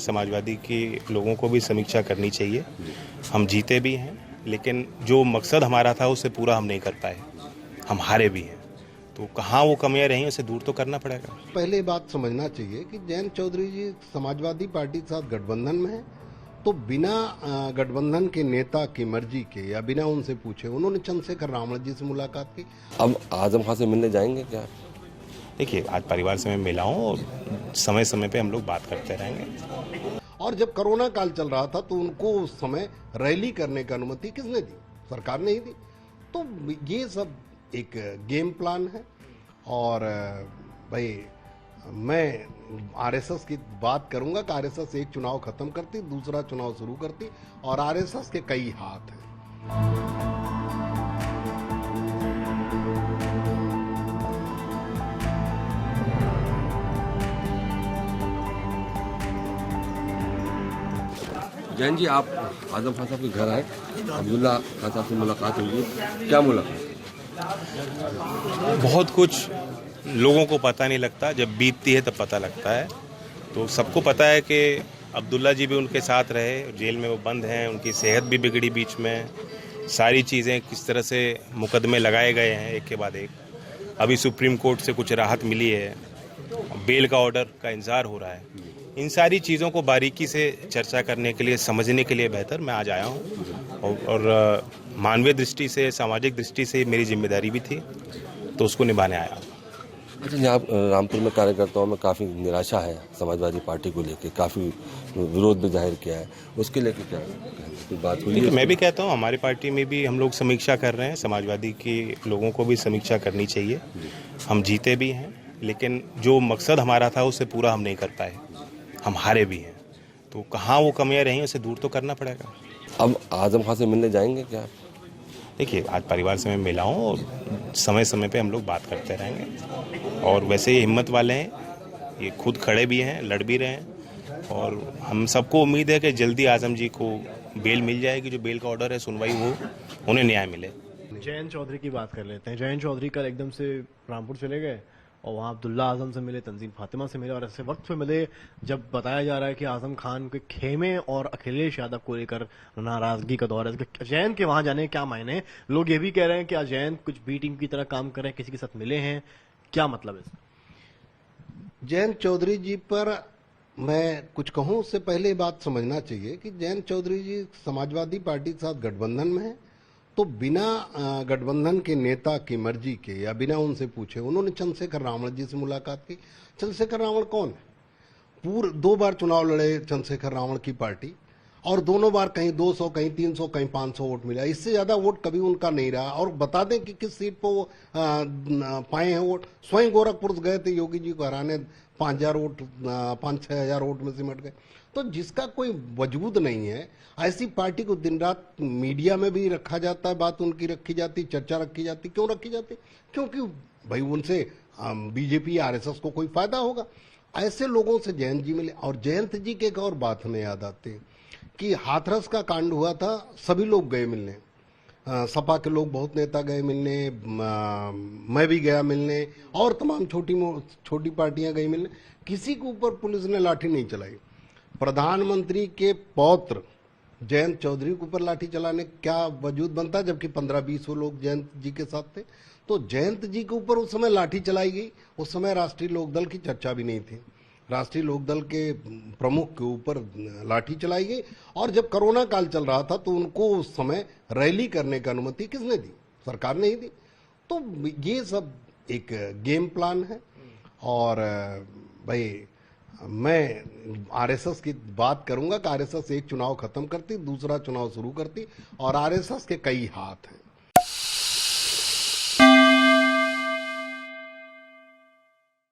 समाजवादी के लोगों को भी समीक्षा करनी चाहिए। हम जीते भी हैं, लेकिन जो मकसद हमारा था उसे पूरा हम नहीं कर पाए, हम हारे भी हैं। तो कहाँ वो कमियां रही, उसे दूर तो करना पड़ेगा। पहले बात समझना चाहिए कि जयंत चौधरी जी समाजवादी पार्टी के साथ गठबंधन में है, तो बिना गठबंधन के नेता की मर्जी के या बिना उनसे पूछे उन्होंने चंद्रशेखर रावण जी से मुलाकात की। अब आजम खान से मिलने जाएंगे क्या? देखिए, आज परिवार से मैं मिला हूँ और समय समय पे हम लोग बात करते रहेंगे। और जब कोरोना काल चल रहा था तो उनको उस समय रैली करने की अनुमति किसने दी? सरकार ने ही दी। तो ये सब एक गेम प्लान है। और भाई, मैं आरएसएस की बात करूंगा कि आरएसएस एक चुनाव खत्म करती, दूसरा चुनाव शुरू करती, और आरएसएस के कई हाथ हैं। जैन जी, आप आजम खान साहब के घर आए, अब्दुल्ला खान साहब से मुलाकात हुई, क्या मुलाकात? बहुत कुछ लोगों को पता नहीं लगता, जब बीतती है तब पता लगता है। तो सबको पता है कि अब्दुल्ला जी भी उनके साथ रहे, जेल में वो बंद हैं, उनकी सेहत भी बिगड़ी बीच में, सारी चीज़ें किस तरह से मुकदमे लगाए गए हैं एक के बाद एक। अभी सुप्रीम कोर्ट से कुछ राहत मिली है, बेल का ऑर्डर का इंतजार हो रहा है। इन सारी चीज़ों को बारीकी से चर्चा करने के लिए, समझने के लिए बेहतर मैं आज आया हूँ। और मानवीय दृष्टि से, सामाजिक दृष्टि से मेरी जिम्मेदारी भी थी, तो उसको निभाने आया हूँ। अच्छा, यहाँ रामपुर में कार्यकर्ताओं में काफ़ी निराशा है समाजवादी पार्टी को लेकर, काफ़ी विरोध भी जाहिर किया है, उसके लेकर क्या कोई बात हुई है? मैं भी कहता हूँ, हमारी पार्टी में भी हम लोग समीक्षा कर रहे हैं, समाजवादी के लोगों को भी समीक्षा करनी चाहिए। हम जीते भी हैं, लेकिन जो मकसद हमारा था उसे पूरा हम नहीं कर पाए, हम हारे भी हैं। तो कहाँ वो कमियां रही, उसे दूर तो करना पड़ेगा। अब आजम खान से मिलने जाएंगे क्या? देखिए, आज परिवार से मैं मिला हूँ और समय समय पे हम लोग बात करते रहेंगे। और वैसे ये हिम्मत वाले हैं, ये खुद खड़े भी हैं, लड़ भी रहे हैं, और हम सबको उम्मीद है कि जल्दी आजम जी को बेल मिल जाएगी। जो बेल का ऑर्डर है, सुनवाई हो, उन्हें न्याय मिले। जयंत चौधरी की बात कर लेते हैं। जयंत चौधरी कल एकदम से रामपुर चले गए और वहाँ अब्दुल्ला आजम से मिले, तंजीम फातिमा से मिले, और ऐसे वक्त पे मिले जब बताया जा रहा है कि आजम खान के खेमे और अखिलेश यादव को लेकर नाराजगी का दौर है। जयंत के वहां जाने के क्या मायने? लोग ये भी कह रहे हैं कि जयंत कुछ बी टीम की तरह काम कर रहे हैं, किसी के साथ मिले हैं, क्या मतलब है इसका? जयंत चौधरी जी पर मैं कुछ कहूं उससे पहले बात समझना चाहिए कि जयंत चौधरी जी समाजवादी पार्टी के साथ गठबंधन में है, तो बिना गठबंधन के नेता की मर्जी के या बिना उनसे पूछे उन्होंने चंद्रशेखर रावण जी से मुलाकात की। चंद्रशेखर रावण कौन है? 2 बार चुनाव लड़े चंद्रशेखर रावण की पार्टी, और दोनों बार कहीं 200, कहीं 300, कहीं 500 वोट मिला। इससे ज्यादा वोट कभी उनका नहीं रहा। और बता दें कि किस सीट पर वो पाए हैं वोट। स्वयं गोरखपुर गए थे योगी जी को हराने, 5,000 वोट, 5-6 हजार वोट में सिमट गए। तो जिसका कोई वजूद नहीं है, ऐसी पार्टी को दिन रात मीडिया में भी रखा जाता है, बात उनकी रखी जाती, चर्चा रखी जाती। क्यों रखी जाती? क्योंकि भाई उनसे बीजेपी, आरएसएस को कोई फायदा होगा। ऐसे लोगों से जयंत जी मिले। और जयंत जी के एक और बात हमें याद आती है कि हाथरस का कांड हुआ था, सभी लोग गए मिलने, सपा के लोग, बहुत नेता गए मिलने, मैं भी गया मिलने, और तमाम छोटी पार्टियां गई मिलने। किसी के ऊपर पुलिस ने लाठी नहीं चलाई। प्रधानमंत्री के पौत्र जयंत चौधरी के ऊपर लाठी चलाने क्या वजूद बनता, जबकि 15-20 लोग जयंत जी के साथ थे। तो जयंत जी के ऊपर उस समय लाठी चलाई गई। उस समय राष्ट्रीय लोकदल की चर्चा भी नहीं थी, राष्ट्रीय लोकदल के प्रमुख के ऊपर लाठी चलाई गई। और जब कोरोना काल चल रहा था तो उनको उस समय रैली करने की अनुमति किसने दी? सरकार ने ही दी। तो ये सब एक गेम प्लान है। और भाई, मैं आरएसएस की बात करूंगा कि आरएसएस एक चुनाव खत्म करती, दूसरा चुनाव शुरू करती, और आरएसएस के कई हाथ हैं।